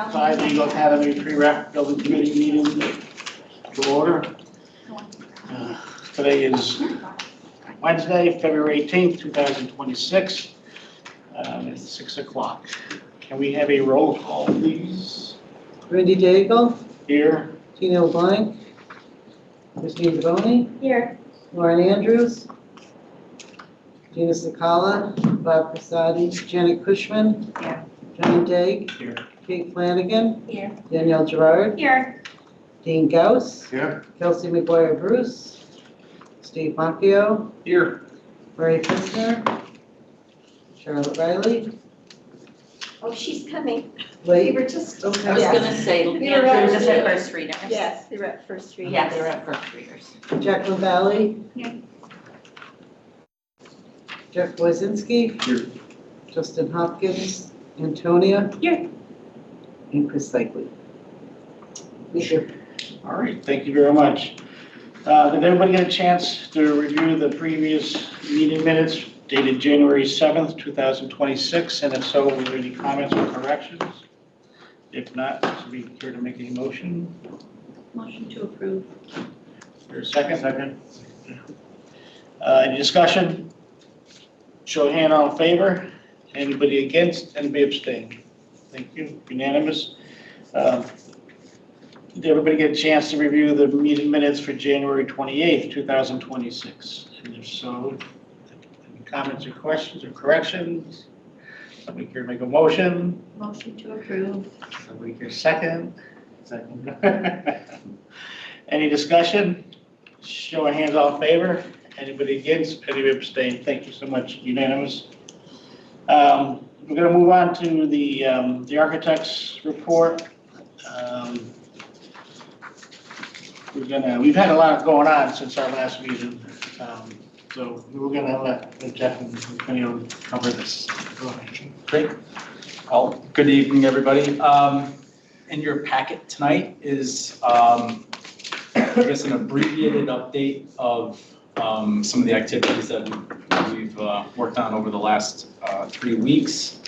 5 Eagle Academy pre-rec building committee meeting to order. Today is Wednesday, February 18th, 2026. It's 6 o'clock. Can we have a roll call, please? Randy Daigle, Here. Tina LeBlanc, Christine Devoni, Here. Lauren Andrews, Gina Sakala, Bob Prasadi, Janet Cushman, Here. John Daigle, Here. Kate Flanagan, Here. Danielle Gerard, Here. Dean Gauss, Here. Kelsey McGuire Bruce, Steve Macchio, Here. Murray Kistner, Charlotte Riley, Oh, she's coming. We Wait, were just. I was okay, gonna say, You're they're right. just at first readers. Yes, they were at first reading. Yeah, they're at first readers. Jacqueline Valley, Here. Jeff Blazinski, Here. Justin Hopkins, Antonia, Here. and Chris Likely. Here. All right, thank you very much. Did everybody get a chance to review the previous meeting minutes dated January 7th, 2026? And if so, were there any comments or corrections? If not, should we care to make a motion? Motion to approve. Or a second? Second. Any discussion? Show of hand, all in favor. Anybody against? Anybody abstain? Thank you. Unanimous. Did everybody get a chance to review the meeting minutes for January 28th, 2026? And if so, any comments or questions or corrections? Somebody care to make a motion? Motion to approve. Somebody care second? Second. Any discussion? Show of hands, all in favor. Anybody against? Anybody abstain? Thank you so much. Unanimous. We're going to move on to the architect's report. We've had a lot going on since our last meeting, so we're going to let Jeff and Antonio cover this. Go ahead. Great. Well, good evening, everybody. In your packet tonight is, I guess, an abbreviated update of some of the activities that we've worked on over the last 3 weeks.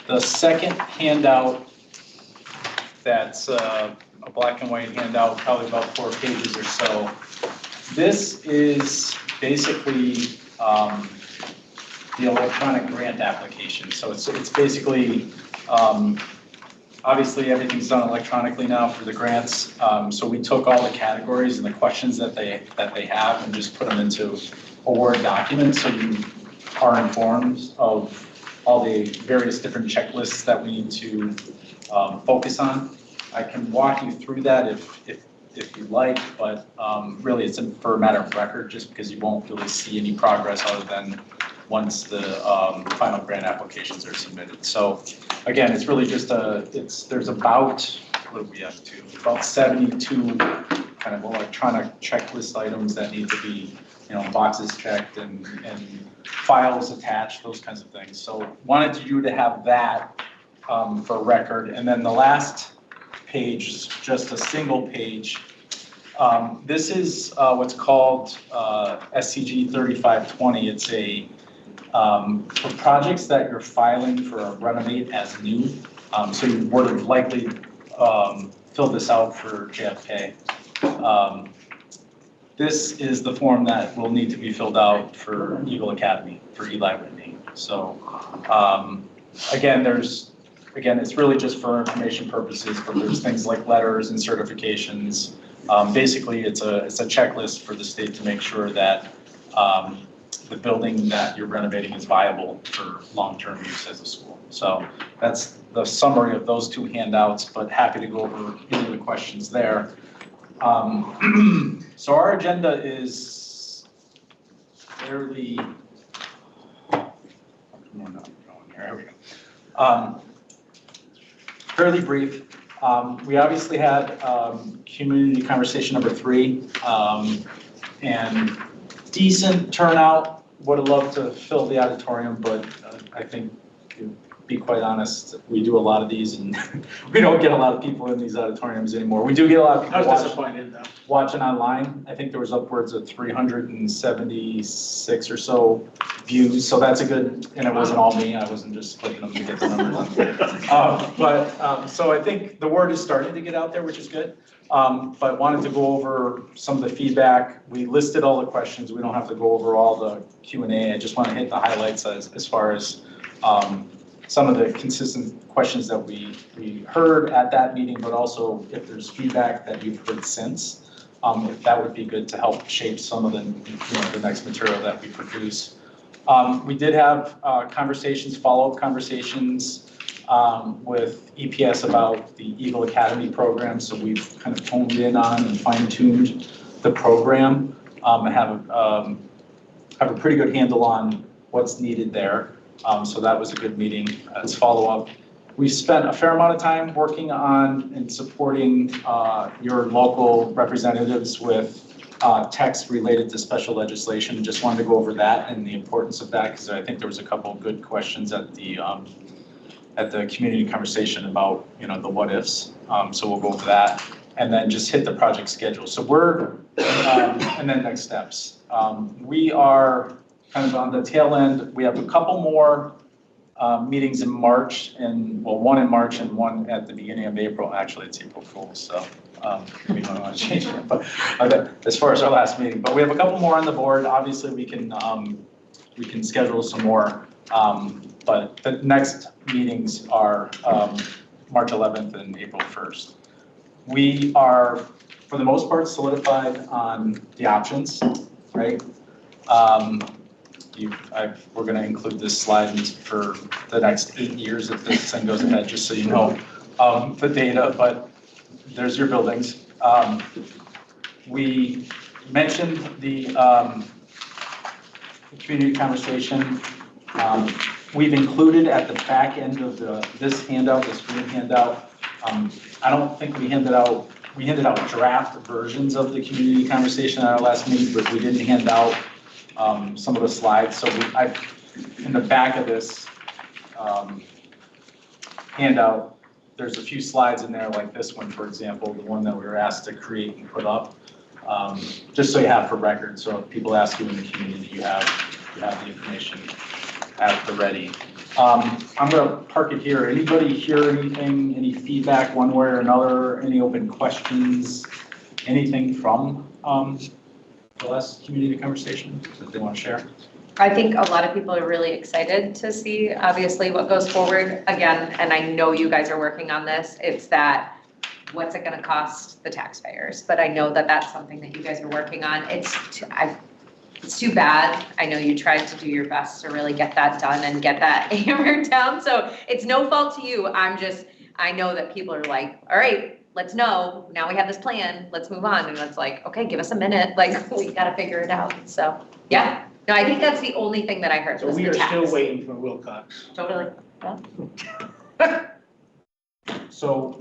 The second handout, that's a black and white handout, probably about 4 pages or so. This is basically the electronic grant application. So it's basically, obviously everything's done electronically now for the grants. So we took all the categories and the questions that they have and just put them into a Word document so you are informed of all the various different checklists that we need to focus on. I can walk you through that if you like, but really it's for a matter of record, just because you won't really see any progress other than once the final grant applications are submitted. So again, it's really just there's about, what do we have to, about 72 kind of electronic checklist items that need to be, boxes checked and files attached, those kinds of things. So wanted you to have that for record. And then the last page is just a single page. This is what's called SCG 3520. It's for projects that you're filing for a renovate as new. So you would have likely filled this out for JFK. This is the form that will need to be filled out for Eagle Academy, for Eli Whitney. So again, it's really just for information purposes, but there's things like letters and certifications. Basically, it's a checklist for the state to make sure that the building that you're renovating is viable for long-term use as a school. So that's the summary of those 2 handouts, but happy to go over any of the questions there. So our agenda is fairly, fairly brief. We obviously had community conversation number 3, and decent turnout. Would have loved to fill the auditorium, but I think be quite honest, we do a lot of these and we don't get a lot of people in these auditoriums anymore. We do get a lot of I people was disappointed though. watching online. I think there was upwards of 376 or so views, so that's a good, and it wasn't all me, I wasn't just clicking them to get the numbers. So I think the word is starting to get out there, which is good. But wanted to go over some of the feedback. We listed all the questions. We don't have to go over all the Q&A. I just want to hit the highlights as far as some of the consistent questions that we heard at that meeting, but also if there's feedback that you've heard since, if that would be good to help shape some of the, the next material that we produce. We did have conversations, follow-up conversations with EPS about the Eagle Academy program. So we've kind of honed in on and fine-tuned the program and have a pretty good handle on what's needed there. So that was a good meeting as follow-up. We spent a fair amount of time working on and supporting your local representatives with text related to special legislation. Just wanted to go over that and the importance of that because I think there was a couple of good questions at the community conversation about the what ifs. So we'll go over that and then just hit the project schedule. So and then next steps. We are kind of on the tail end. We have a couple more meetings in March one in March and one at the beginning of April. Actually, it's April Fool's, so we don't want to change it. But as far as our last meeting, but we have a couple more on the board. Obviously, we can schedule some more. But the next meetings are March 11th and April 1st. We are, for the most part, solidified on the options, right? We're going to include this slide for the next 8 years if this thing goes ahead, just so you know the data, but there's your buildings. We mentioned the community conversation. We've included at the back end of this handout, this green handout. I don't think we handed out draft versions of the community conversation at our last meeting, but we didn't hand out some of the slides. So in the back of this handout, there's a few slides in there like this one, for example, the one that we were asked to create and put up, just so you have for record. So if people ask you in the community, you have the information at the ready. I'm going to park it here. Anybody hear anything, any feedback one way or another, any open questions, anything from the last community conversation that they want to share? I think a lot of people are really excited to see, obviously, what goes forward again, and I know you guys are working on this. It's that, what's it going to cost the taxpayers? But I know that that's something that you guys are working on. It's too bad. I know you tried to do your best to really get that done and get that hammered down. So it's no fault to you. I know that people are like, all right, let's know. Now we have this plan. Let's move on. And it's like, okay, give us a minute. Like, we got to figure it out. So, yeah. No, I think that's the only thing that I heard So was we the are tax. still waiting for Wilcox. Totally. So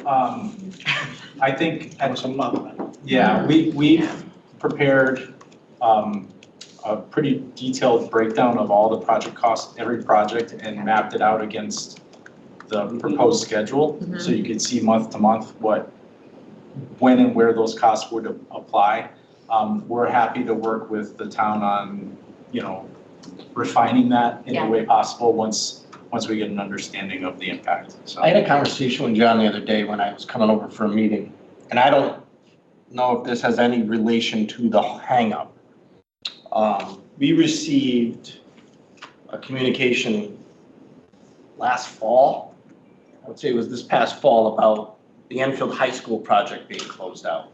I think, That was a month. yeah, we've prepared a pretty detailed breakdown of all the project costs, every project, and mapped it out against the proposed schedule. So you could see month to month when and where those costs would apply. We're happy to work with the town on, refining that in Yeah. the way possible once we get an understanding of the impact. So I had a conversation with John the other day when I was coming over for a meeting, and I don't know if this has any relation to the hang-up. We received a communication last fall, I would say it was this past fall, about the Enfield High School project being closed out.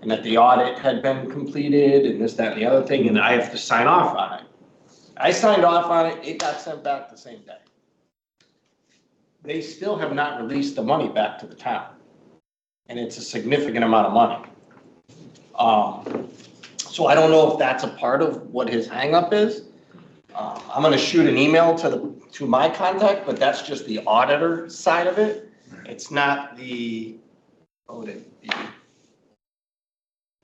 And that the audit had been completed and this, that, and the other thing, and I have to sign off on it. I signed off on it, it got sent back the same day. They still have not released the money back to the town. And it's a significant amount of money. So I don't know if that's a part of what his hangup is. I'm gonna shoot an email to my contact, but that's just the auditor side of it. It's not the, what would it be?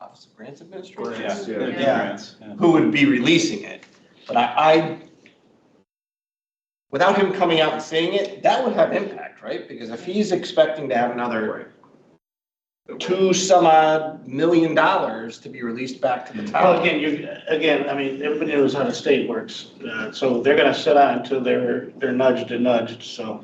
Office of Grants Administration? Yeah. Who would be releasing it. But without him coming out and saying it, that would have impact, right? Because if he's expecting to have another $2-some-odd million to be released back to the Well, town. again, I mean, everybody knows how the state works, so they're gonna sit on until they're nudged and nudged, so.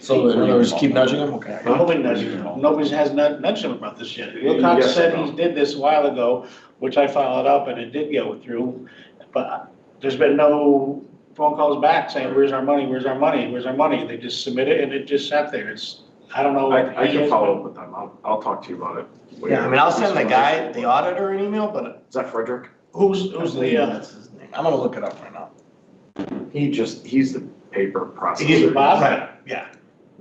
So in other words, keep nudging him, okay. Nobody nudged him, nobody has nudged him about this yet. Wilcox Yes, said I know. he did this a while ago, which I followed up and it did go through, but there's been no phone calls back saying, where's our money, where's our money, where's our money? They just submit it and it just sat there, I don't know. I can follow up with them. I'll talk to you about it. Yeah, I mean, I'll send the guy, the auditor an email, but Is that Frederick? Who's the, that's his name. I'm gonna look it up right now. He's the paper processor. He's Bob? Right, yeah.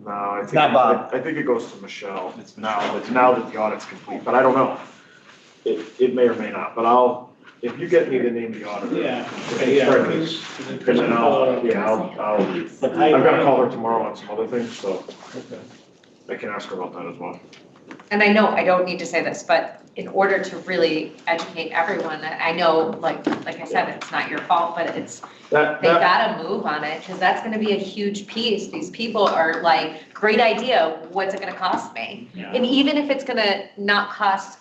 No, I think. Not Bob. I think it goes to Michelle. It's now that the audit's complete, but I don't know. It may or may not, but if you get me the name of the auditor. yeah, if okay, it's yeah. Frederick, he's- then I'll, But I've got to call her tomorrow on some other things, so I can ask her about that as well. And I know I don't need to say this, but in order to really educate everyone, I know, like I said, it's not your fault, but it's, That, they gotta move on it, because that's gonna be a huge piece. These people are like, great idea, what's it gonna cost me? Yeah. And even if it's gonna not cost,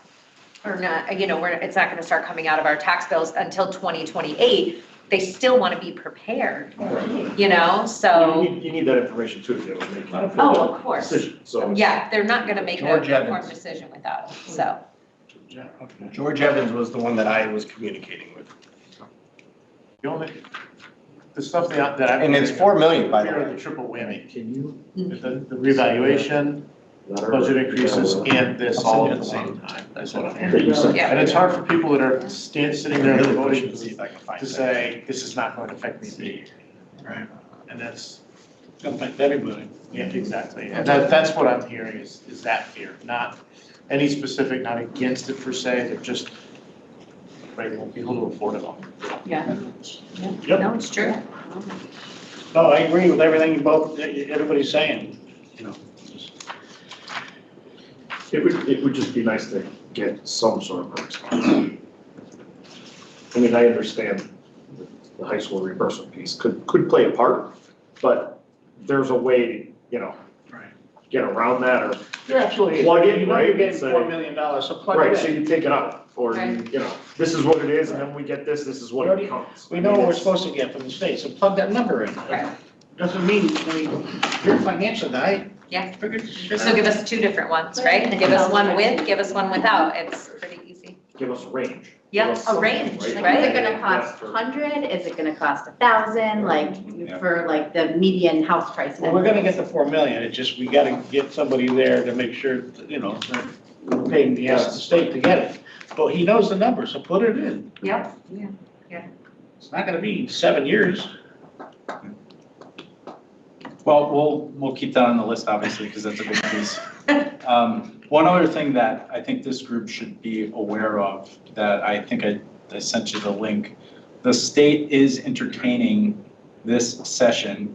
or not, it's not gonna start coming out of our tax bills until 2028, they still wanna be prepared, so. You need that information too, to be able to make an Oh, of course. decision, so. Yeah, they're not gonna make an George informed Evans. decision without it, so. Yeah, okay. George Evans was the one that I was communicating with. The only, the stuff that I've. And it's 4 million, by the Fear of way. the triple whammy, Can you? the revaluation, budget increases, and this all at the same time, that's what I'm hearing. Yeah. And it's hard for people that are sitting there in the voting See if booth I can find to that. say, this is not going to affect me. Right. And that's, Don't affect everybody. yeah, exactly, and that's what I'm hearing is that fear, not any specific, not against it per se, but just regular people to afford it all. Yeah. Yep. No, it's true. No, I agree with everything everybody's saying, just- It would just be nice to get some sort of a response. I mean, I understand the high school reimbursement piece could play a part, but there's a way to, Right. get around that or, You're absolutely, Plug in, you know right, you're getting and say- $4 million, so plug right, it so in. you take it out, or Right. this is what it is, and then we get this is what it becomes. We know what we're supposed to get from the state, so plug that number in. Right. Doesn't mean, you're a financial guy. Yeah. Figure shit So out. give us two different ones, right? Give us one with, give us one without. It's pretty easy. Give us a range. Yeah, Give us a something, range, Is right? it gonna cost Yeah. 100? Is it gonna cost 1,000? Like, for like the median house price? Well, we're gonna get the 4 million, it's just, we gotta get somebody there to make sure, that we're paying the ass of the state to get it. But he knows the number, so put it in. Yep. It's not gonna be 7 years. Well, we'll keep that on the list, obviously, because that's a big piece. One other thing that I think this group should be aware of, that I think I sent you the link. The state is entertaining this session,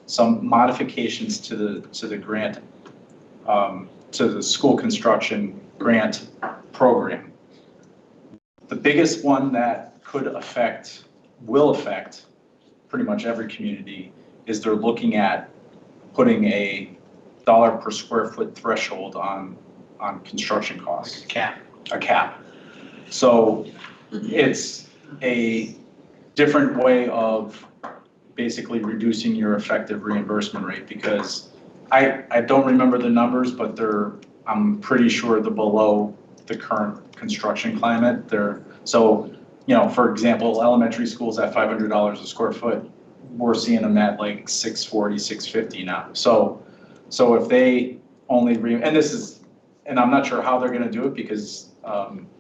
some modifications to the grant, to the school construction grant program. The biggest one that will affect pretty much every community is they're looking at putting a dollar per square foot threshold on construction costs. A cap. So it's a different way of basically reducing your effective reimbursement rate, because I don't remember the numbers, but I'm pretty sure they're below the current construction climate. So, for example, elementary schools at $500 a square foot, we're seeing them at like $640, $650 now. So if they only, and I'm not sure how they're gonna do it, because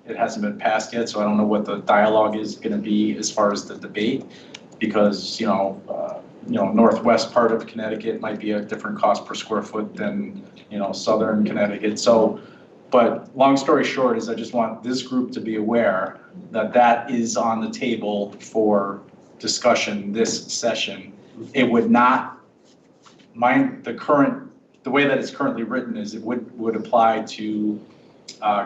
it hasn't been passed yet, so I don't know what the dialogue is gonna be as far as the debate, because, northwest part of Connecticut might be a different cost per square foot than, southern Connecticut. So, but long story short is I just want this group to be aware that that is on the table for discussion this session. It would not, the way that it's currently written is it would apply to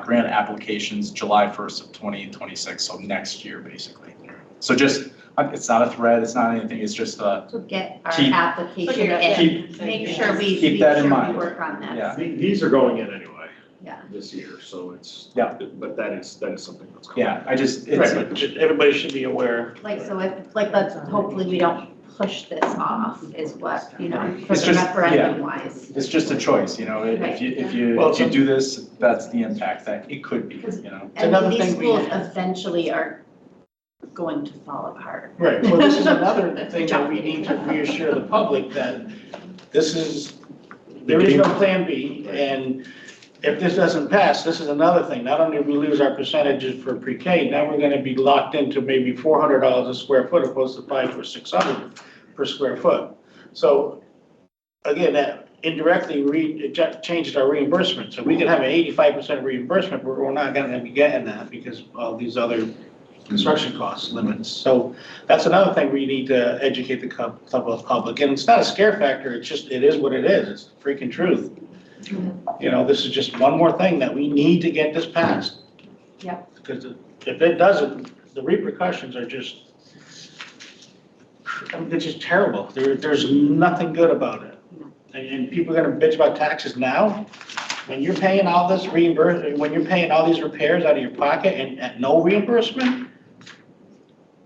grant applications July 1st of 2026, so next year, basically. So just It's not a thread, it's not anything, it's just To get our Keep- application keep- in, make sure we, keep that in we mind. work on this. Yeah. These are going in anyway. Yeah. This year, so it's. Yeah. But that is something that's coming. Yeah, I just, Right, it's, but just everybody should be aware. Like, so if, like, let's, hopefully we don't push this off is what, for It's the just- referendum wise. it's just a choice, you know, if you Well, if you do this, that's the impact that it could be, you know? And another these thing we- schools eventually are going to fall apart. Right, well, this is another thing that we need to reassure the public that this is, there is no plan B, and if this doesn't pass, this is another thing. Not only do we lose our percentages for pre-K, now we're gonna be locked into maybe $400 a square foot opposed to 500 or 600 per square foot. So, again, that indirectly it changes our reimbursement. So we could have an 85% reimbursement, but we're not gonna be getting that because of these other construction cost limits. So that's another thing we need to educate the public. And it's not a scare factor, it's just, it is what it is. It's the freaking truth. You know, this is just one more thing that we need to get this passed. Yep. Because if it doesn't, the repercussions are just, I mean, they're just terrible. There's nothing good about it. And people are gonna bitch about taxes now? When you're paying all this when you're paying all these repairs out of your pocket and at no reimbursement?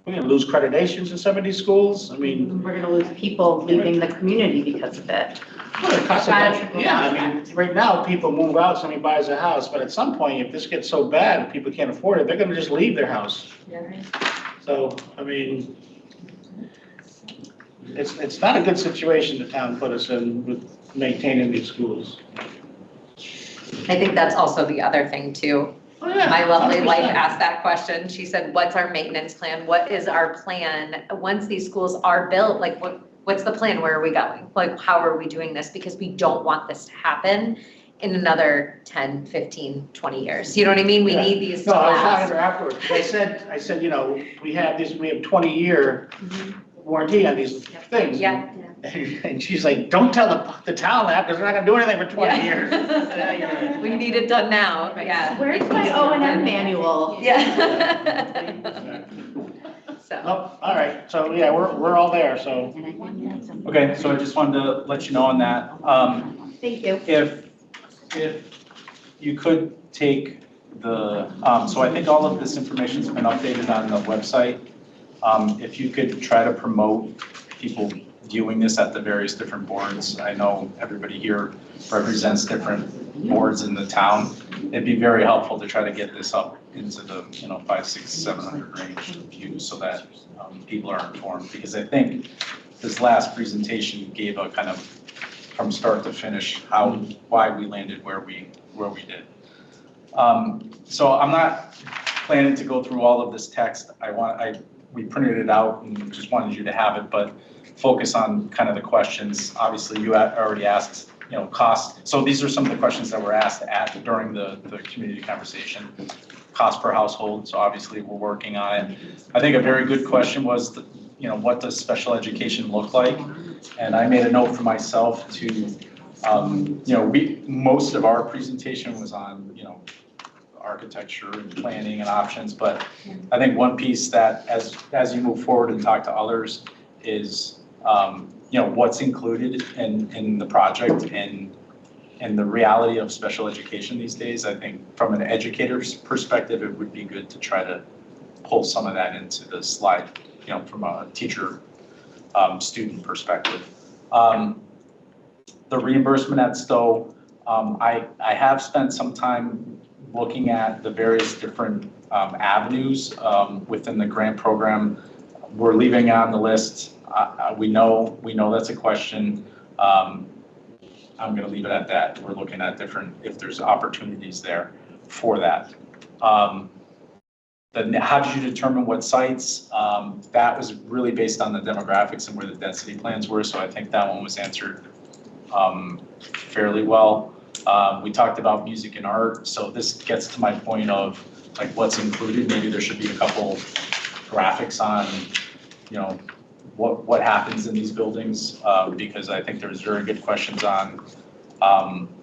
We're gonna lose accreditations in some of these schools. I mean, We're gonna lose people leaving the community because of it. well, it costs yeah, I mean, right now, people move out, somebody buys a house, but at some point, if this gets so bad and people can't afford it, they're gonna just leave their house. So, I mean, it's not a good situation the town put us in with maintaining these schools. I think that's also the other thing too. Oh, yeah, My lovely 100%. wife asked that question. She said, what's our maintenance plan? What is our plan? Once these schools are built, like what's the plan? Where are we going? Like, how are we doing this? Because we don't want this to happen in another 10, 15, 20 years. You know what I mean? We Yeah. need these to No, I was talking to last. her afterwards. I said, you know, we have 20-year warranty on these things. Yeah. And she's like, don't tell the town that, because they're not gonna do anything for 20 years. Yeah. We need it done now, yeah. Where's my O&M manual? Yeah. So, Oh, all right, so, yeah, we're all there, so. Okay, so I just wanted to let you know on that. Thank you. If you could take the, so I think all of this information's been updated on the website. If you could try to promote people viewing this at the various different boards. I know everybody here represents different boards in the town. It'd be very helpful to try to get this up into the, 500, 600, 700 range views so that people are informed. Because I think this last presentation gave a kind of, from start to finish, why we landed where we did. So I'm not planning to go through all of this text. We printed it out and just wanted you to have it, but focus on kind of the questions. Obviously, you already asked, cost. So these are some of the questions that were asked during the community conversation. Cost per household, so obviously we're working on it. I think a very good question was, what does special education look like? And I made a note for myself to, most of our presentation was on, architecture and planning and options, but I think one piece that as you move forward and talk to others is, what's included in the project and the reality of special education these days. I think from an educator's perspective, it would be good to try to pull some of that into the slide, from a teacher, student perspective. The reimbursement at Stowe, I have spent some time looking at the various different avenues within the grant program. We're leaving it on the list. We know that's a question. I'm going to leave it at that. We're looking at if there's opportunities there for that. Then how did you determine what sites? That was really based on the demographics and where the density plans were. So I think that one was answered fairly well. We talked about music and art. So this gets to my point of like what's included. Maybe there should be a couple graphics on, what happens in these buildings, because I think there's very good questions on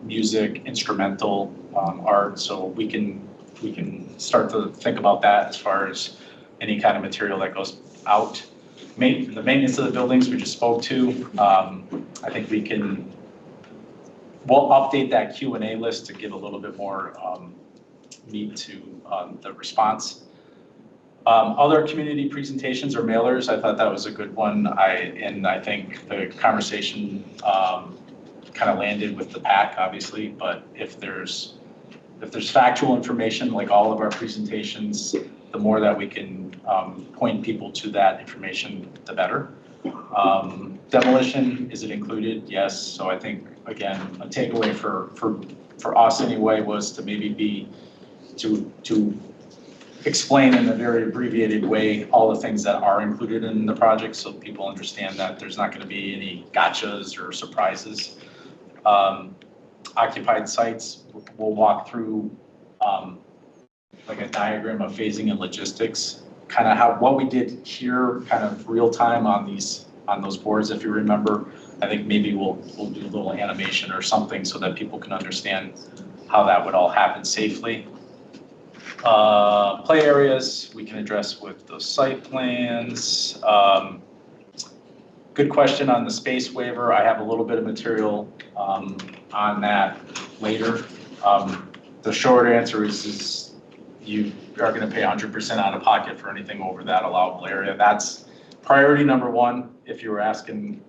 music, instrumental art. So we can start to think about that as far as any kind of material that goes out. the maintenance of the buildings we just spoke to. I think we'll update that Q&A list to give a little bit more meat to the response. Other community presentations or mailers, I thought that was a good one. I think the conversation kind of landed with the PAC, obviously, but if there's factual information, like all of our presentations, the more that we can point people to that information, the better. Demolition, is it included? Yes. So I think, again, a takeaway for us anyway was to maybe to explain in a very abbreviated way all the things that are included in the project so people understand that there's not going to be any gotchas or surprises. Occupied sites, we'll walk through like a diagram of phasing and logistics, kind of what we did here, kind of real time on those boards. If you remember, I think maybe we'll do a little animation or something so that people can understand how that would all happen safely. Play areas, we can address with the site plans. Good question on the space waiver. I have a little bit of material on that later. The short answer is you are going to pay 100% out of pocket for anything over that allowable area. That's priority number one. If you were asking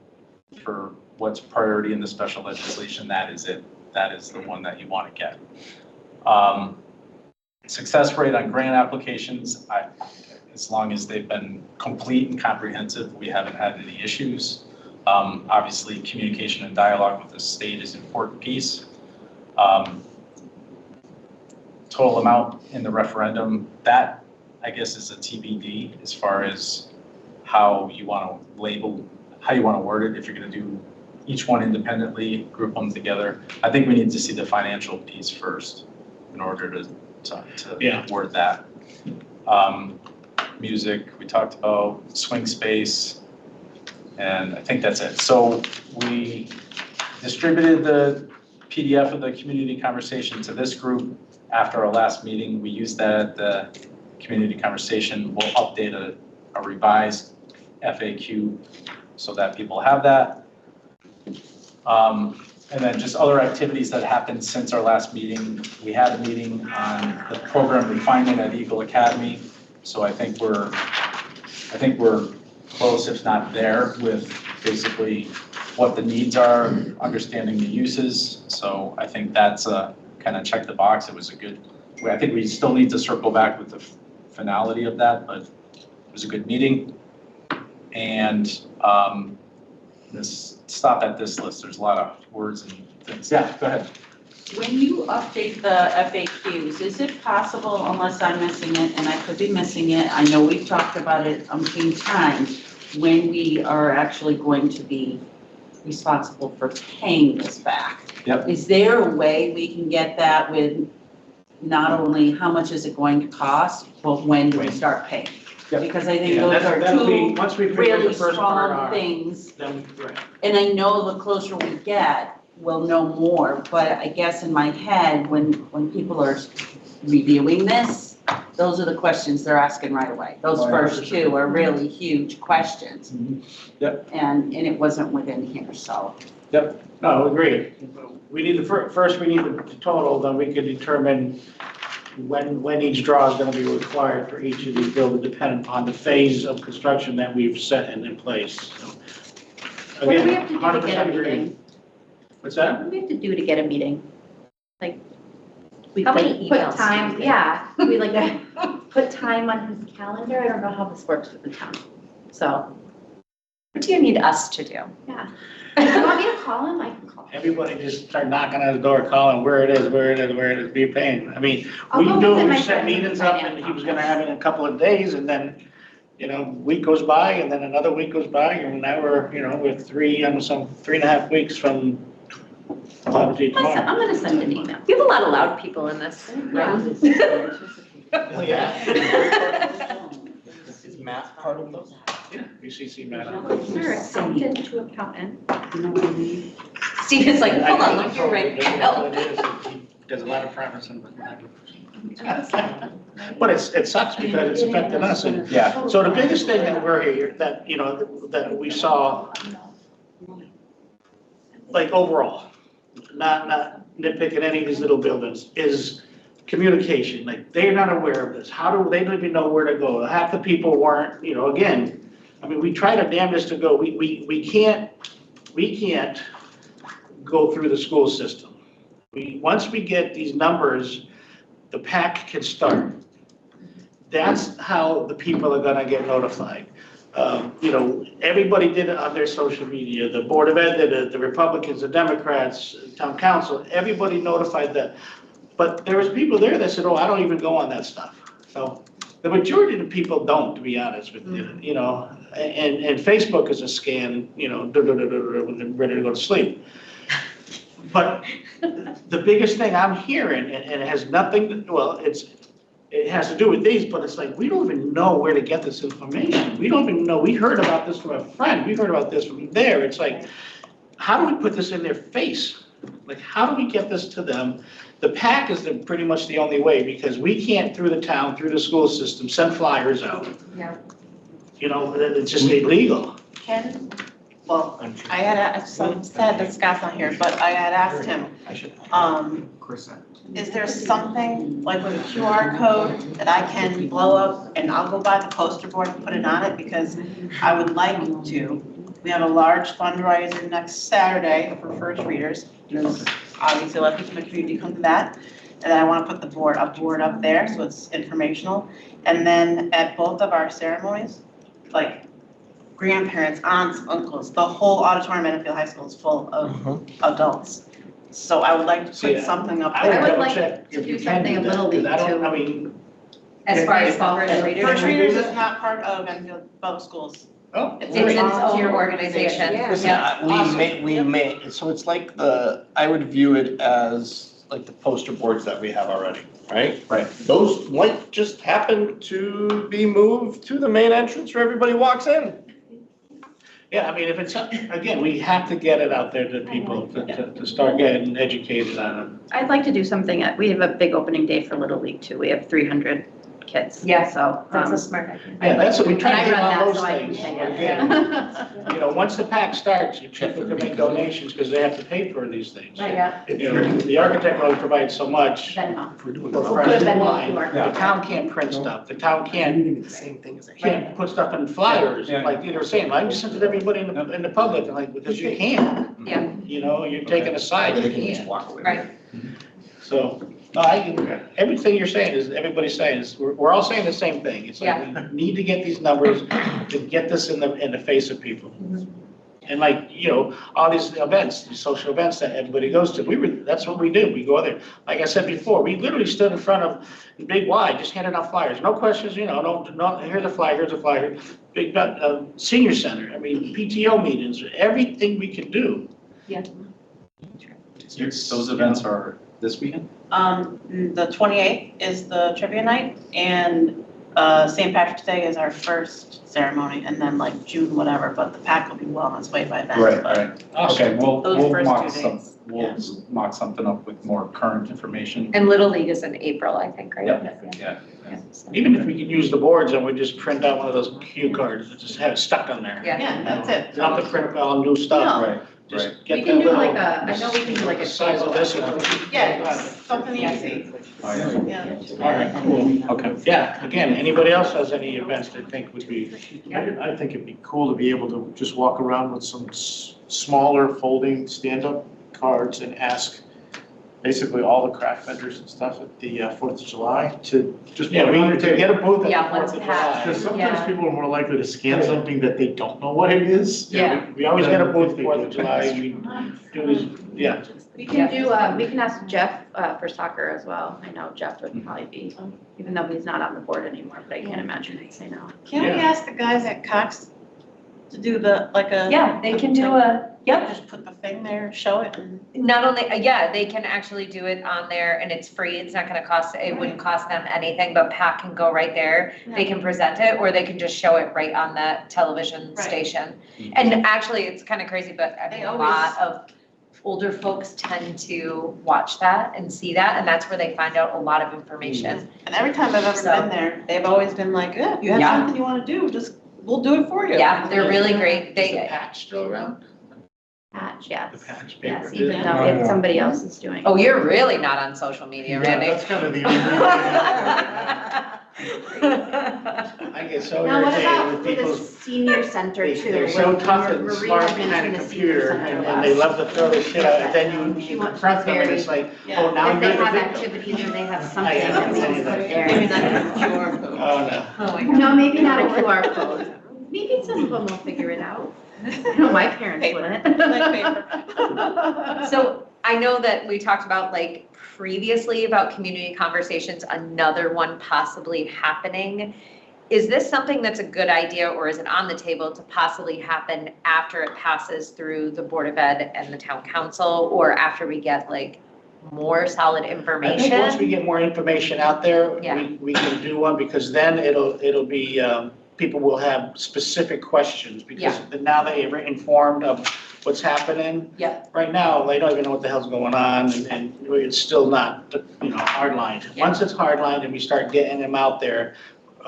for what's priority in the special legislation, that is it. That is the one that you want to get. Success rate on grant applications, as long as they've been complete and comprehensive, we haven't had any issues. Obviously, communication and dialogue with the state is an important piece. Total amount in the referendum, that I guess is a TBD as far as how you want to label, how you want to word it. If you're going to do each one independently, group them together. I think we need to see the financial piece first in order to word that. Music, we talked about swing space, and I think that's it. So we distributed the PDF of the community conversation to this group after our last meeting. We used that at the community conversation. We'll update a revised FAQ so that people have that. And then just other activities that happened since our last meeting. We had a meeting on the program refinement at Eagle Academy. So I think we're close, if not there, with basically what the needs are, understanding the uses. So I think that's kind of check the box. It was a good, I think we still need to circle back with the finality of that, but it was a good meeting. And stop at this list. There's a lot of words and things. Yeah, go ahead. When you update the FAQs, is it possible, unless I'm missing it, and I could be missing it, I know we've talked about it umpteen times, when we are actually going to be responsible for paying this back? Yep. Is there a way we can get that with not only how much is it going to cost, but when do we start paying? Yep. Because I think Yeah, those are that'll be, two once we figure the really first part strong out, things. then, right. And I know the closer we get, we'll know more, but I guess in my head, when people are reviewing this, those are the questions they're asking right away. Those first two are really huge questions. Yep. And it wasn't within here, so. Yep. No, agreed. We need first we need the total, then we can determine when each draw is going to be required for each of these buildings, depending upon the phase of construction that we've set in place. So, What do we again, have to do to get 100% a agreed. meeting? What's What that? do we have to do to get a meeting? We How many put emails do time, you get? yeah, we put time on his calendar. I don't know how this works with the town. So, What do you need us to do? yeah. If you want me to call him, I can call him. Everybody just start knocking on his door, calling where it is, be a pain. I mean, I'll go visit my we set friends in the meetings up and finance he was gonna office. have it in a couple of days and then, week goes by and then another week goes by and now we're 3.5 weeks from obviously tomorrow. I'm gonna send an email. You have a lot of loud people in this. Oh, yeah. Is Matt part of those? Yeah, BCC Matt. Sure, accountant to accountant. You know what I mean? Steve is like, hold on, look, you're right. That's what it is. He does a lot of promising, but not. But it sucks because it's affecting us. And Yeah, so the biggest thing that we're here, that, that we saw, like overall, not nitpicking any of these little buildings, is communication. Like, they're not aware of this. They don't even know where to go. Half the people weren't, again, I mean, we try to damn this to go. We can't go through the school system. Once we get these numbers, the PAC can start. That's how the people are gonna get notified. Everybody did it on their social media, the Board of Ed did it, the Republicans, the Democrats, Town Council, everybody notified that. But there was people there that said, oh, I don't even go on that stuff. So the majority of the people don't, to be honest with you, and Facebook is a scam, when they're ready to go to sleep. But the biggest thing I'm hearing, and it has nothing, it has to do with these, but it's like, we don't even know where to get this information. We don't even know, we heard about this from a friend, we heard about this from there. It's like, how do we put this in their face? Like, how do we get this to them? The PAC is pretty much the only way, because we can't, through the town, through the school system, send flyers out. Yeah. It's just illegal. Ken, well, I had, so sad that Scott's not here, but I had asked him, is there something like with a QR code that I can blow up and I'll go buy the poster board and put it on it, because I would like to. We have a large fundraiser next Saturday for first readers. There's obviously a lot of people in the community come to that. And I want to put the board up there so it's informational. And then at both of our ceremonies, like grandparents, aunts, uncles, the whole auditorium at Enfield High School is full of adults. So I would like to See, put something up I would there. double like check to if do you can something do a that, Little League, 'cause I don't, too. I mean, As far as first readers. First readers is not part of Enfield Public Schools. oh. It's It's a its volunteer own organization. Listen, we may, so it's like I would view it as like the poster boards that we have already, right? Right. Those might just happen to be moved to the main entrance where everybody walks in. Yeah, I mean, if it's, again, we have to get it out there to people to start getting educated on it. I'd like to do something, we have a big opening day for Little League too. We have 300 kids. Yeah, So, That's a smart idea. Yeah, that's what we try and to I do run on that, those so I things. can Again, once the PAC starts, people can make donations because they have to pay for these things. Yeah. The architect only provides so much. Venmo. For Who could have been line. more. The town can't print stuff, the town can't put stuff in flyers, Yeah. like you were saying, I just sent it to everybody in the public, and like, because you can't. Yeah. You're taking a side, you can't. Right. So, no, everything you're saying is, everybody's saying is, we're all saying the same thing. It's like, we need to get these numbers to get this in the face of people. And like, all these events, these social events that everybody goes to, that's what we do. We go there. Like I said before, we literally stood in front of Big Y, just handing out flyers. No questions, no, here's a flyer, here's a flyer. Big, senior center, I mean, PTO meetings, everything we can do. those events are this weekend? The 28th is the trivia night, and St. Patrick's Day is our first ceremony, and then like June, whatever, but the PAC will be well on its way by then. but- Okay, we'll Those first mock 2 some, days, we'll mock something up with more current information. And Little League is in April, I think, right? Yep. Yeah. Even if we can use the boards and we just print out one of those cue cards that just have it stuck on there. Yeah. Yeah, that's it. Not to print all new stuff. Right, Just get We that can do little. like I know we can do like a Size of this. Yeah, something easy. Oh, yeah. Yeah. All right, cool. Okay. Yeah, again, anybody else has any events they think would be, I think it'd be cool to be able to just walk around with some smaller folding stand-up cards and ask basically all the craft vendors and stuff at the 4th of July to just. yeah, to get a booth at Yeah, the 4th let's of have- Because July. sometimes Yeah. people are more likely to scan something that they don't know what it is. Yeah. We always get a booth 4th of July, we do these, yeah. We can do, we can ask Jeff for soccer as well. I know Jeff would probably be, even though he's not on the board anymore, but I can't imagine he'd say no. Can we ask the guys at Cox to do Yeah, they can do Just put the thing there, show it, and. not only, they can actually do it on there and it's free. It's not gonna cost, it wouldn't cost them anything, but Pat can go right there. They can present it, or they can just show it right on the television Right. station. And actually, it's kind of crazy, but I They mean, a always- lot of older folks tend to watch that and see that, and that's where they find out a lot of information. And every time I've ever So- been there, they've always been like, yeah, if you have Yeah. something you wanna do, just, we'll do it for you. Yeah, they're really great. Is the They, patch still around? Patch, yes. The patch paper? Yes, even though it's somebody else is doing it. oh, you're really not on social media, Randy. That's kind of the only. I get so Now, what irritated about with for the people. senior center too? They're so when tough we're and smart rehabilitating behind a the senior computer center and they last. love to throw this shit out and then She you wants confront them and very- it's like, Yeah. oh, now If they you're the have victim. activities or they have I something haven't that we seen can that put yet. Maybe there. not a QR code. Oh, no. Oh my God. No, maybe not a QR code. Maybe some of them will figure it out. I know my parents Paper. wouldn't. Like So I know that we talked about like previously about community conversations, another one possibly happening. Is this something that's a good idea or is it on the table to possibly happen after it passes through the Board of Ed and the town council or after we get like more solid I information? think once we get more information out there, Yeah. we can do one because then it'll be, people will have specific questions because now they're informed of what's happening. Yeah. Right now, they don't even know what the hell's going on and it's still not, hardlined. Yeah. Once it's hardlined and we start getting them out there,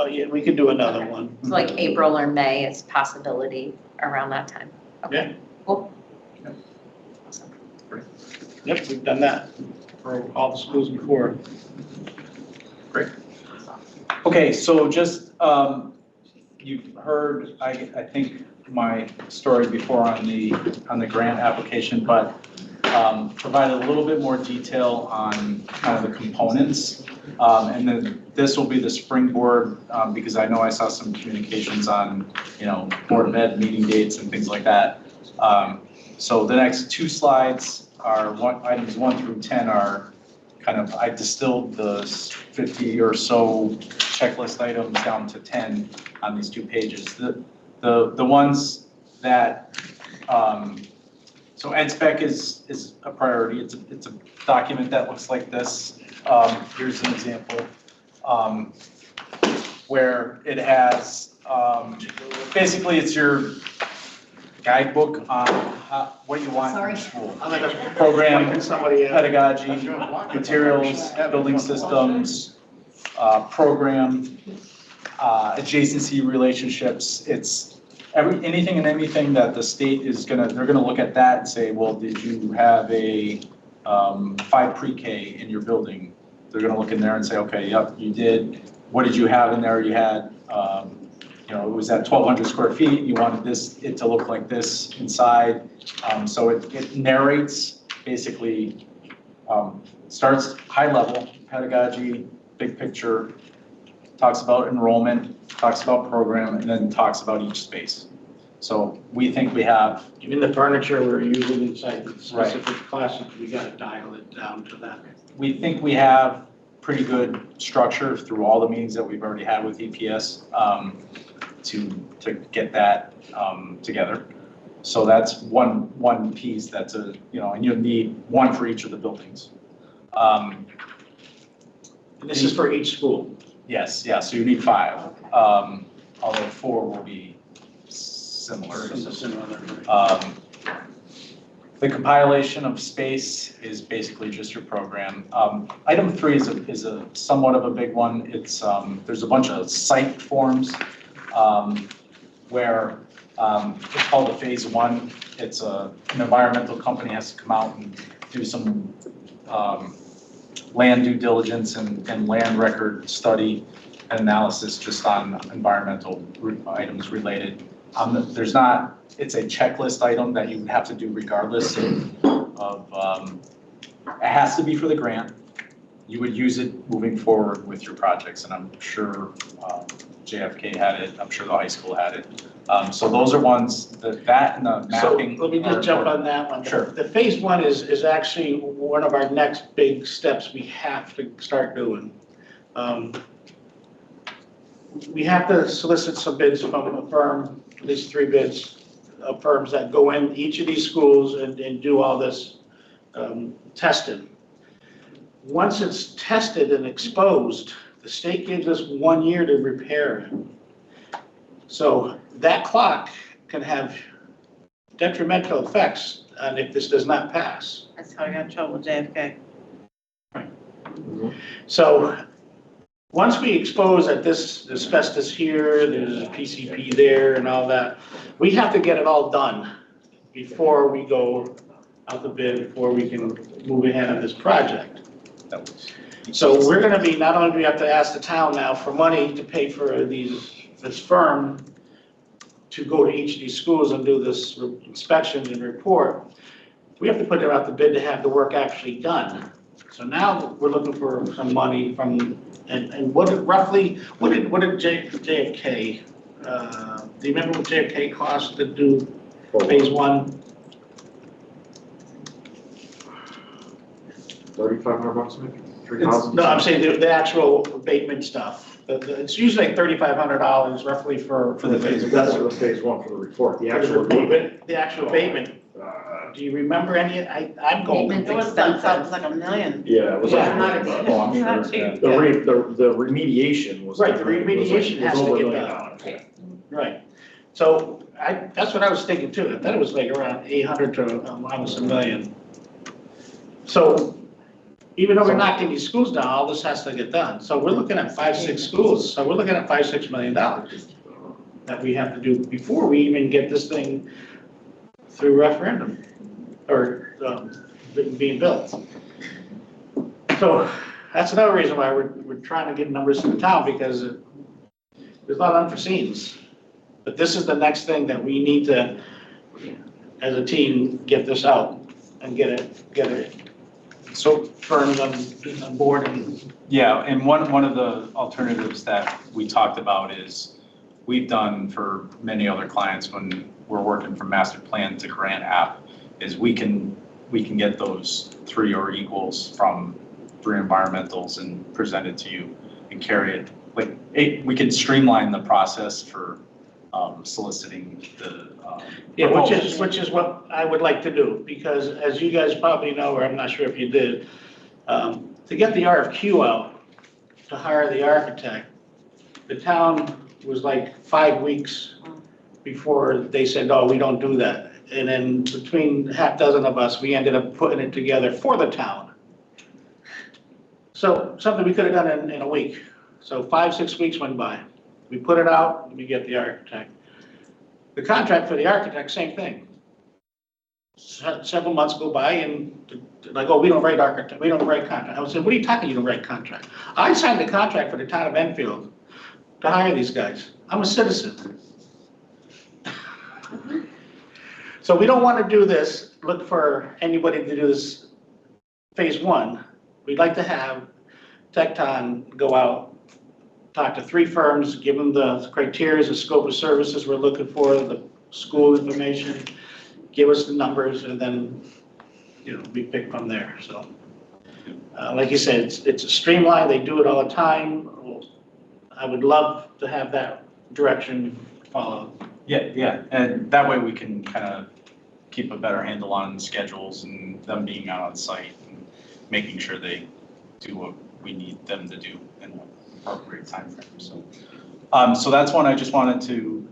yeah, we could do another Okay. one. So like April or May is possibility around that time. Okay. Cool. Awesome. Yep, we've done that for all the schools before. Okay, so just, you've heard, I think, my story before on the grant application, but provided a little bit more detail on kind of the components. And then this will be the springboard, because I know I saw some communications on, Board of Ed meeting dates and things like that. So the next two slides are items 1 through 10 are kind of, I distilled the 50 or so checklist items down to 10 on these 2 pages. The ones that, so NSPEC is a priority. It's a document that looks like this. Here's an example where it has, basically it's your guidebook on what you want in school. Program, Somebody else. pedagogy, materials, building systems, program, adjacency relationships. It's anything and anything that the state is they're gonna look at that and say, well, did you have a 5 pre-K in your building? They're gonna look in there and say, okay, yep, you did. What did you have in there? You had, it was at 1,200 square feet. You wanted it to look like this inside. So it narrates, basically, starts high level, pedagogy, big picture, talks about enrollment, talks about program, and then talks about each space. So we think we have, Even the furniture we're using inside the specific classes, we gotta dial it down to that. we think we have pretty good structure through all the meetings that we've already had with EPS to get that together. So that's one piece that's and you'll need one for each of the buildings. And this is for each school. Yes, yeah, so you need 5, although 4 will be similar. The compilation of space is basically just your program. Item 3 is a somewhat of a big one. It's there's a bunch of site forms where it's called a phase 1. It's an environmental company has to come out and do some land due diligence and land record study and analysis just on environmental items related. It's a checklist item that you would have to do regardless of it has to be for the grant. You would use it moving forward with your projects, and I'm sure JFK had it, I'm sure the high school had it. So those are ones that and the So mapping. let me just jump on that one. Sure. The phase 1 is actually one of our next big steps we have to start doing. We have to solicit some bids from a firm, at least 3 bids of firms that go in each of these schools and do all this testing. Once it's tested and exposed, the state gives us 1 year to repair it. So that clock can have detrimental effects and if this does not pass. That's how I got in trouble with JFK. So, once we expose that this asbestos here, there's a PCP there and all that, we have to get it all done before we go out the bid, before we can move ahead on this project. So we're gonna be, not only do we have to ask the town now for money to pay for this firm to go to each of these schools and do this inspection and report, we have to put it out the bid to have the work actually done. So now we're looking for some money from, and what did JFK, do you remember what JFK cost to do phase one? $3,500 maybe, 3,000? No, I'm saying the actual abatement stuff. It's usually like $3,500 roughly for the phase one. That's for the phase one for the report, the actual abatement. The actual abatement. Do you remember any, I'm going. It was like $1 million. Yeah, it was. Yeah. Oh, I'm Not sure. cheap. The remediation was. Right, the remediation was has to over get $1 million. done. Right. So that's what I was thinking too. I thought it was like around 800 to almost $1 million. So even though we're knocking these schools down, all this has to get done. So we're looking at 5-6 schools. So we're looking at $5-6 million that we have to do before we even get this thing through referendum or being built. So that's another reason why we're trying to get numbers from the town, because there's a lot of unforeseens. But this is the next thing that we need to, as a team, get this out and get it so firms on board. And Yeah, and one of the alternatives that we talked about is we've done for many other clients when we're working from master plan to grant app, is we can get those 3 or equals from 3 environmentals and present it to you and carry it. Like, we can streamline the process for soliciting the. yeah, which is what I would like to do, because as you guys probably know, or I'm not sure if you did, to get the RFQ out, to hire the architect, the town was like 5 weeks before they said, oh, we don't do that. And then between half dozen of us, we ended up putting it together for the town. So something we could have done in a week. So 5-6 weeks went by. We put it out, we get the architect. The contract for the architect, same thing. Several months go by and like, oh, we don't write architect, we don't write contract. I said, what are you talking, you don't write contract? I signed the contract for the town of Enfield to hire these guys. I'm a citizen. So we don't want to do this, look for anybody to do this phase one. We'd like to have Tecton go out, talk to 3 firms, give them the criteria, the scope of services we're looking for, the school information, give us the numbers, and then, we pick from there, so. Like you said, it's a streamline, they do it all the time. I would love to have that direction followed. Yeah, and that way we can kind of keep a better handle on schedules and them being out on site and making sure they do what we need them to do in an appropriate timeframe. So that's one I just wanted to,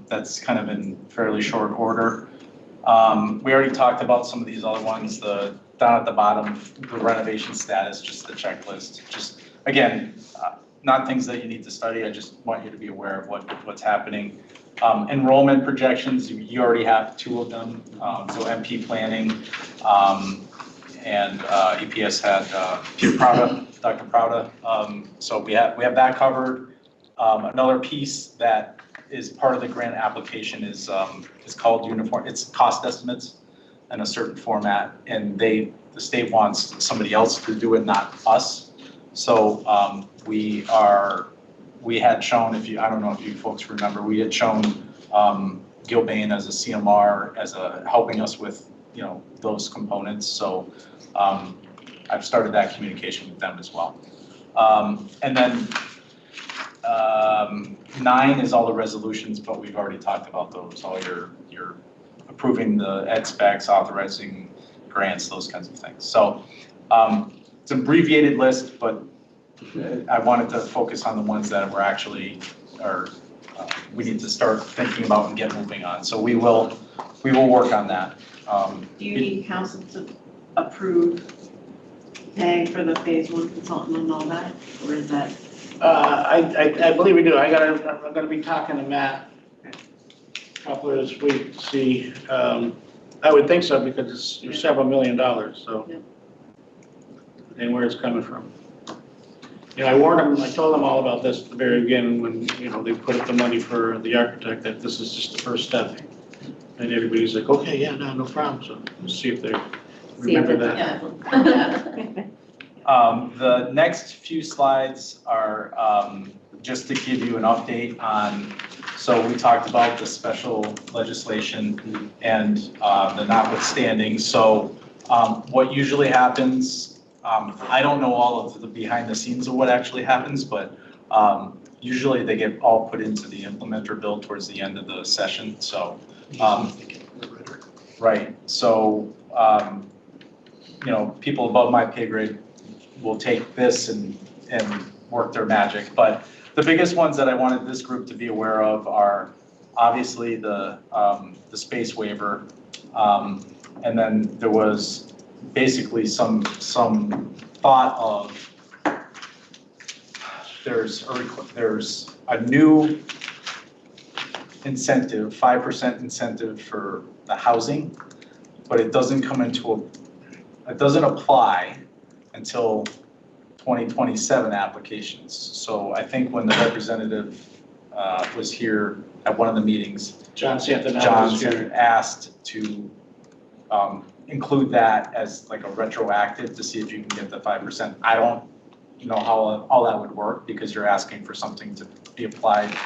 that's kind of in fairly short order. We already talked about some of these other ones, down at the bottom, the renovation status, just the checklist. Just, again, not things that you need to study, I just want you to be aware of what's happening. Enrollment projections, you already have 2 of them, so MP planning, and EPS had Dr. Prouda, so we have that covered. Another piece that is part of the grant application is called uniform, it's cost estimates in a certain format, and the state wants somebody else to do it, not us. So we had shown, I don't know if you folks remember, we had shown Gilbane as a CMR, helping us with, those components. So I've started that communication with them as well. And then 9 is all the resolutions, but we've already talked about those, all your approving the ed specs, authorizing grants, those kinds of things. So it's an abbreviated list, but I wanted to focus on the ones that were actually are we need to start thinking about and get moving on. So we will work on that. Do you need council to approve paying for the phase one consultant and all that, or is that? I believe we do. I'm gonna be talking to Matt a couple of this week to see, I would think so because it's several $1 million, so. Yeah. And where it's coming from. You know, I warned them, I told them all about this at the very beginning when, you know, they put up the money for the architect, that this is just the first step. And everybody's like, okay, yeah, no problem, so let's see if they remember that. Yeah. The next few slides are just to give you an update on, so we talked about the special legislation and the notwithstanding. So what usually happens, I don't know all of the behind the scenes of what actually happens, but usually they get all put into the implementer bill towards the end of the session, so. Right, so, you know, people above my pay grade will take this and work their magic. But the biggest ones that I wanted this group to be aware of are obviously the space waiver. And then there was basically some thought of there's a new incentive, 5% incentive for the housing, but it doesn't come into it doesn't apply until 2027 applications. So I think when the representative was here at one of the meetings, John John was here. asked to include that as like a retroactive to see if you can get the 5%. I don't know how all that would work because you're asking for something to be applied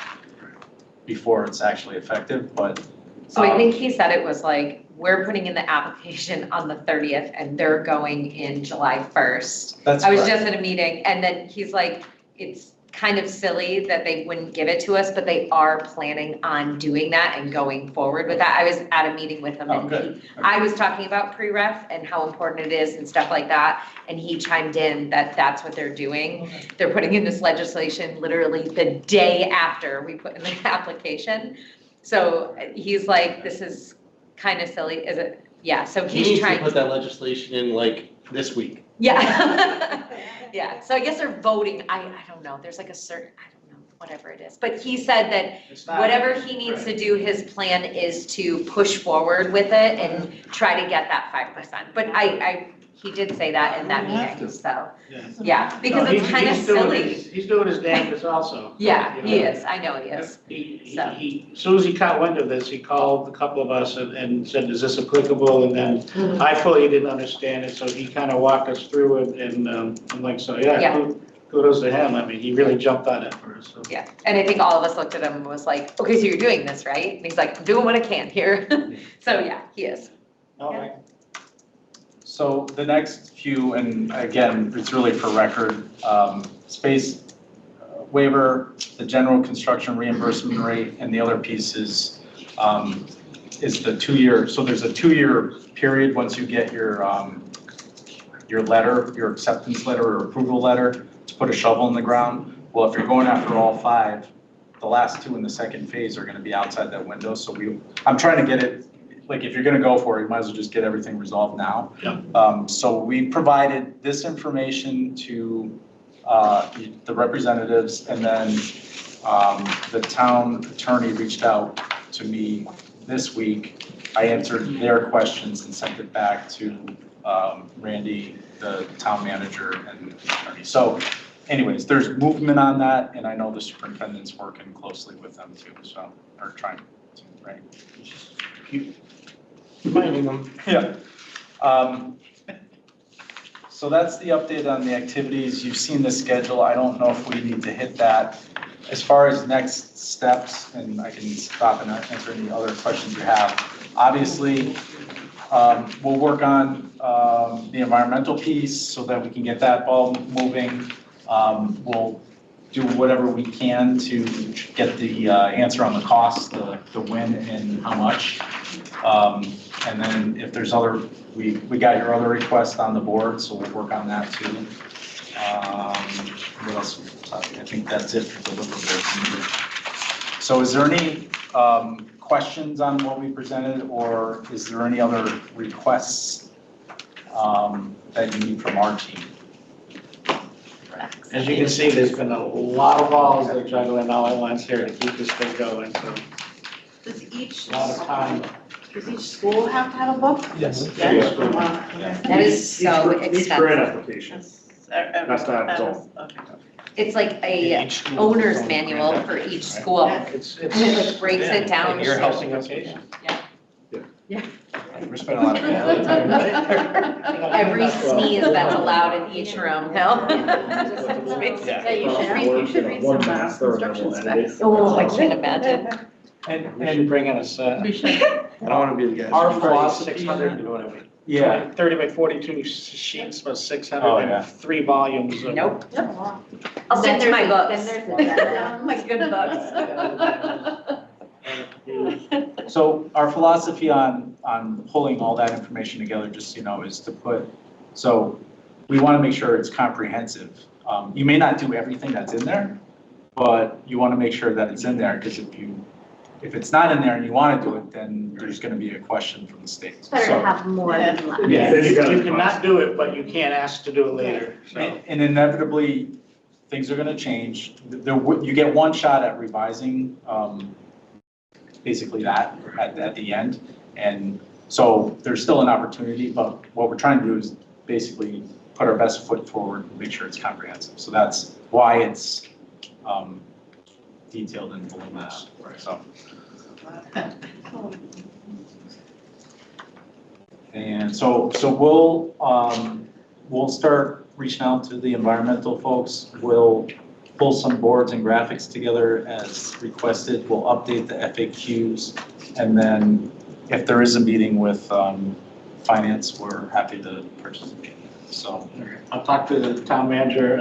before it's actually effective, but. So I think he said it was like, we're putting in the application on the 30th and they're going in July 1st. That's I was correct. just at a meeting and then he's like, it's kind of silly that they wouldn't give it to us, but they are planning on doing that and going forward with that. I was at a meeting with him Oh, and good. I was talking about pre-ref and how important it is and stuff like that. And he chimed in that that's what they're doing. They're putting in this legislation literally the day after we put in the application. So he's like, this is kind of silly, is it? Yeah, so He he's needs to trying. put that legislation in like this week. Yeah. Yeah, so I guess they're voting, I don't know, there's like a certain, I don't know, whatever it is. But he said that It's not- whatever he needs to do, his plan is to push forward with it and try to get that 5%. But he did say that in that meeting, so, Yeah. yeah, because No, it's kind of he's doing silly. He's doing his damnedest also. Yeah, You he know. is, I know he is. So. As soon as he caught wind of this, he called a couple of us and said, is this applicable? And then I fully didn't understand it, so he kind of walked us through it and I'm like, so Yeah. yeah, kudos to him. I mean, he really jumped on it for us, so. Yeah, and I think all of us looked at him and was like, okay, so you're doing this, right? And he's like, I'm doing what I can here. So yeah, he is. All right. So the next few, and again, it's really for record, space waiver, the general construction reimbursement rate, and the other piece is the 2-year, so there's a 2-year period once you get your letter, your acceptance letter or approval letter to put a shovel in the ground. Well, if you're going after all 5, the last 2 in the second phase are gonna be outside that window, so I'm trying to get it, like, if you're gonna go for it, you might as well just get everything resolved now. Yeah. So we provided this information to the representatives, and then the town attorney reached out to me this week. I answered their questions and sent it back to Randy, the town manager, and the attorney. So anyways, there's movement on that, and I know the superintendent's working closely with them too, so, or trying to, right? Keep reminding them. Yeah. So that's the update on the activities. You've seen the schedule. I don't know if we need to hit that. As far as next steps, and I can stop and answer any other questions you have. Obviously, we'll work on the environmental piece so that we can get that ball moving. We'll do whatever we can to get the answer on the cost, the when and how much. And then if there's other, we got your other requests on the board, so we'll work on that too. What else? I think that's it for deliverables. So is there any questions on what we presented, or is there any other requests that you need from our team? As you can see, there's been a lot of balls they're juggling all at once here to keep this thing going, so Does each, a lot of time. does each school have to have a book? Yes. Yes. That is so Each grant expensive. application. That's to have its own. Okay. It's like a Each school- owner's manual for each school. It's, And it like breaks it down. You're helping us. We're spending a lot of time. Every sneeze that's allowed in each room, no? Yeah, you should read some instruction specs. Oh, I can't imagine. We should bring in a set. We should. I don't wanna be the guy. Our philosophy- 600, Yeah. 30 by 42 sheets was 600 Oh, yeah. and 3 volumes. of- Nope. I'll stick to my books. Then there's My good books. So our philosophy on pulling all that information together, just so you know, is to put, so we want to make sure it's comprehensive. You may not do everything that's in there, but you want to make sure that it's in there, because if it's not in there and you want to do it, then there's going to be a question from the state. It's better So- to have more than less. Yeah, Then you you gotta- cannot do it, but you can't ask to do it later, so. And inevitably, things are gonna change. You get one shot at revising, basically that at the end. And so there's still an opportunity, but what we're trying to do is basically put our best foot forward and make sure it's comprehensive. So that's why it's detailed and voluminous, so. And so we'll start reaching out to the environmental folks. We'll pull some boards and graphics together as requested. We'll update the FAQs. And then if there is a meeting with finance, we're happy to participate. So, I'll talk to the town manager,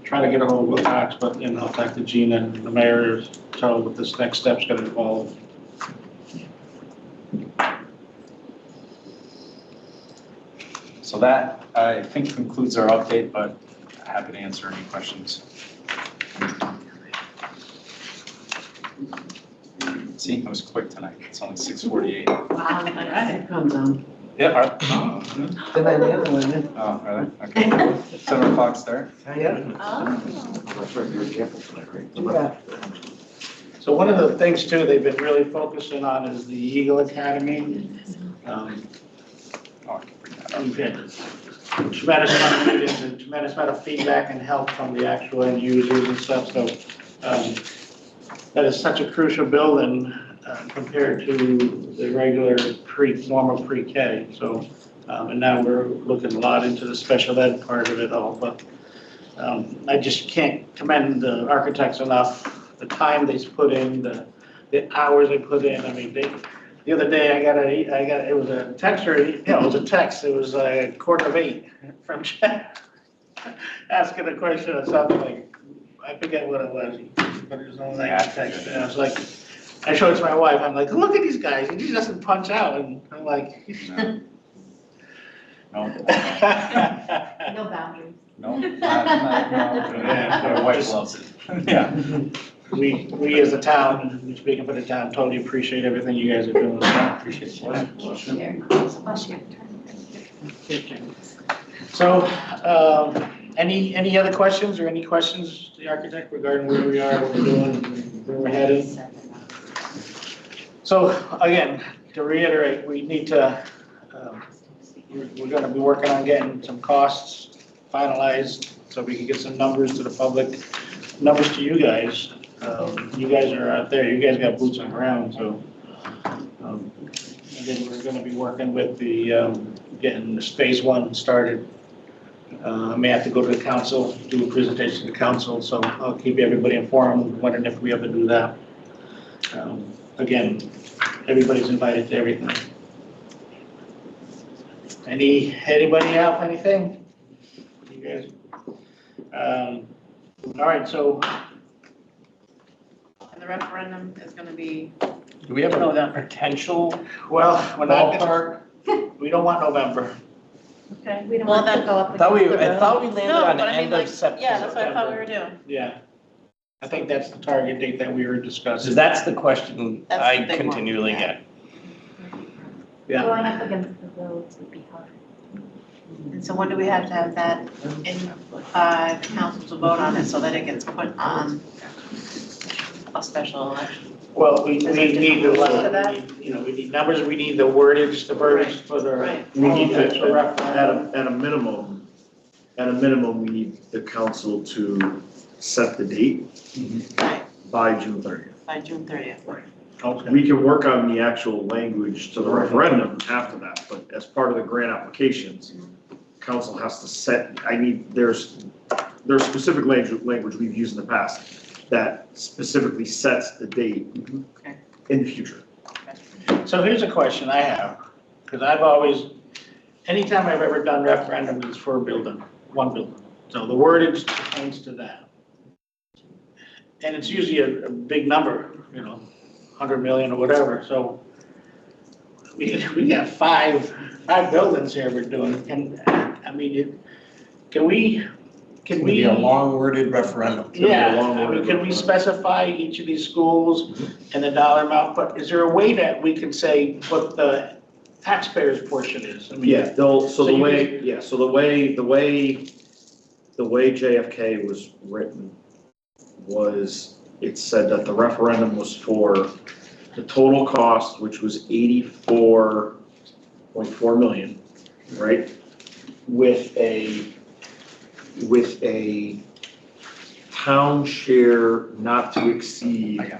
try to get a hold of Cox, but, I'll talk to Gina and the mayor, tell them what this next step's gonna involve. so that, I think, concludes our update, but happy to answer any questions. See, I was quick tonight. It's only 6:48. It comes on. Yeah. Then I the other one, then. Oh, really? Okay. 7 o'clock's there. Yeah. That's right, you're in Campbell tonight, right? Yeah. So one of the things too, they've been really focusing on is the Eagle Academy. Oh, I can bring that up. We've had tremendous amount of meetings and tremendous amount of feedback and help from the actual end users and stuff, so that is such a crucial building compared to the regular normal pre-K, so, and now we're looking a lot into the special ed part of it all, but I just can't commend the architects enough, the time they put in, the hours they put in. I mean, the other day it was a text, it was a text, it was 7:45 from Jeff asking a question or something like, I forget what it was, but it was only like a text, and I was like, I showed it to my wife, I'm like, look at these guys, he just doesn't punch out, and I'm like. No. No boundaries. No, my wife loves it. Yeah. We as a town, speaking for the town, totally appreciate everything you guys are doing, so I appreciate it. So, any other questions or any questions to the architect regarding where we are, what we're doing, where we're headed? So, again, to reiterate, we need to, we're gonna be working on getting some costs finalized so we can get some numbers to the public, numbers to you guys. You guys are out there, you guys got boots on the ground, so. And then we're gonna be working with the, getting the phase 1 started. I may have to go to the council, do a presentation to the council, so I'll keep everybody informed, wondering if we ever do that. Again, everybody's invited to everything. Anybody have anything? You guys? All right, so And the referendum is gonna be, Do we have a potential well, we're not, ballpark? we don't want November. okay. We don't Well, want to then- go up I thought we against the road. landed No, on but the I mean, end of like, September. yeah, that's what I thought we were doing. Yeah. I think that's the target date that we were discussing. So that's the question That's the I big one, continually yeah. get. Yeah. Going up against the roads would be hard. And so when do we have to have that in, the council to vote on it so that it gets put on a special election? Well, we Is there need different the, rules to that? we need numbers, we need the wordage, the verbiage for the. Right. We need to, for referendum. at a minimum, we need the council to set the date Right, by June 30th. by June 30th. Okay. We can work on the actual language to the referendum after that, but as part of the grant applications, council has to set, there's specific language we've used in the past that specifically sets the date Okay. in the future. So here's a question I have, because I've always, anytime I've ever done referendum, it's for a building, one building. So the wordage pertains to that. And it's usually a big number, 100 million or whatever, so we got five buildings here we're doing, and, I mean, can we? It's gonna be a long worded referendum. gonna be a Yeah, long I mean, worded can we referendum. specify each of these schools and the dollar amount, but is there a way that we can say what the taxpayers' portion is? I mean, Yeah, so you the way JFK was written was, it said that the referendum was for the total cost, which was 84.4 million, right? With a town share not to exceed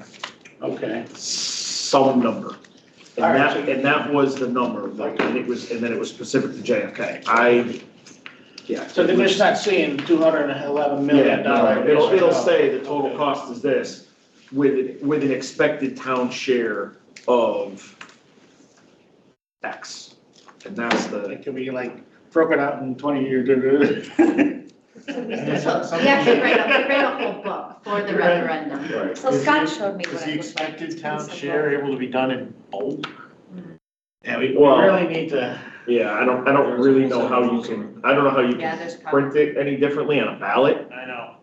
Okay, some number. And All right, that, and that was the number, and then it was specific to JFK. so they're just not seeing $211 million. Yeah, no, it'll say the total cost is this, with an expected town share of X. And that's the, It could be like broken out in 20 years. So we actually write a whole book for the referendum. right. So Scott showed me Is what the it was. expected town share able to be done in bold? Yeah, we Well- really need to, Yeah, I don't really know how you can, I don't know how you Yeah, can there's probably. print it any differently on a ballot. I know.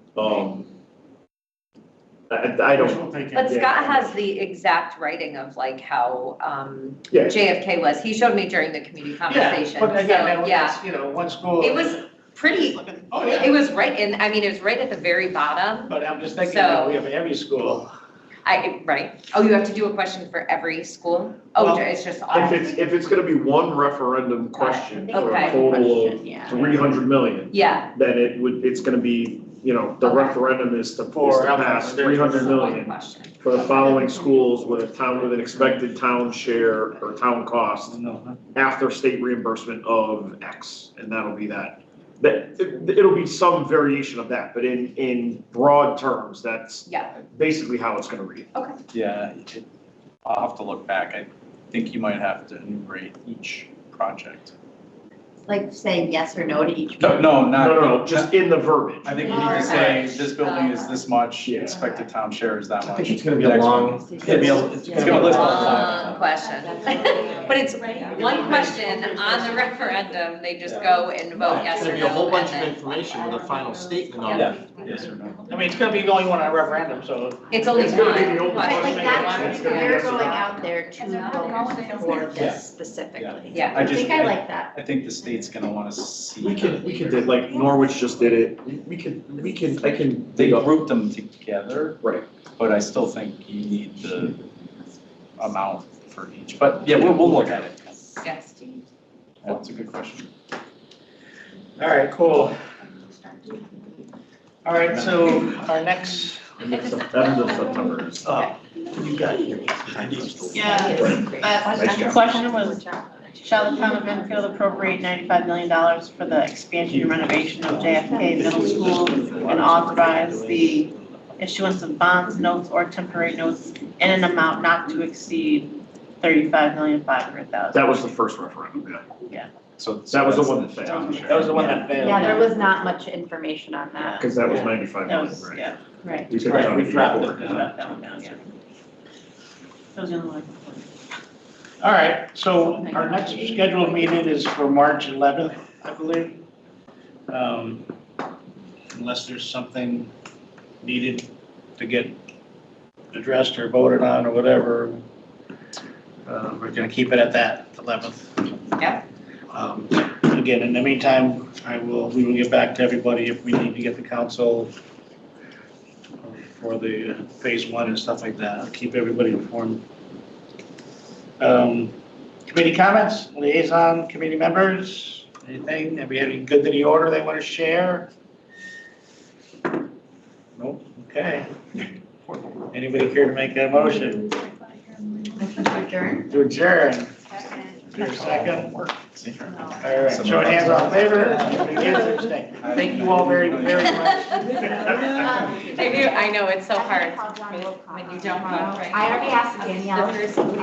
I don't, Wishful thinking. But Yeah. Scott has the exact writing of like how yeah, JFK was. He showed me during the community yeah, conversation. but again, So, yeah, that's, one school. it was pretty, Oh, yeah, it was right in, I mean, it was right at the very bottom. but I'm just thinking, So- we have every school. Right. Oh, you have to do a question for every school? Oh, Well, it's just all. if it's gonna be one referendum question for Okay. a total of Question, yeah. 300 million, Yeah. then it's gonna be, the Okay. referendum is to pass For- 300 One million question. for the following schools with an expected town share or town cost after state reimbursement of X, and that'll be that. It'll be some variation of that, but in broad terms, that's Yeah. basically how it's gonna read. Yeah, I'll have to look back. I think you might have to enumerate each project. Like saying yes or no to each. No, not. No, just in the verbiage. I think you need to say, this building is this much, expected town share is that I much. think it's gonna be a long, It's gonna list all the Long question. But it's one question on the referendum, they just go and vote yes it's or gonna no. be a whole bunch of and then- information with a final statement on Yeah. it. Yes or no? I mean, it's gonna be the only one on referendum, so. It's only It's gonna be the one. only But like It's that, gonna be we're yes or going no. out there to vote for Yeah. this specifically. Yeah. I think I like that. I think the state's gonna wanna see. We can do, like Norwich just did it, I can They dig up, grouped them together, right. but I still think you need the amount for each. But yeah, we'll look at it. Yes. That's a good question. All right, cool. All right, so our next, End of September is. you got your. Yeah, the question was, shall the town of Enfield appropriate $95 million for the expansion and renovation of JFK Middle School and authorize the issuance of bonds, notes, or temporary notes in an amount not to exceed $35,500,000? That was the first referendum, yeah. So. That was the one that's that the failed. town share. That was the one that failed. Yeah, there was not much information on that. Because that was 95 That million, was, right? yeah, Right. We took Right, it down we to dropped 84. it. that one down, yeah. That was the only one. All right, so our next scheduled meeting is for March 11th, I believe. Unless there's something needed to get addressed or voted on or whatever, we're gonna keep it at that, 11th. Yep. Again, in the meantime, we will get back to everybody if we need to get the council for the phase 1 and stuff like that. I'll keep everybody informed. Committee comments, liaison, committee members, anything? Have we had any good to the order they want to share? Nope, okay. Anybody care to make that motion? Motion to adjourn? To adjourn. Is there a second? All right, show of hands all in favor. Anybody against, abstain? Thank you all very, very much. I know, it's so hard when you don't vote, right? I already asked Danielle.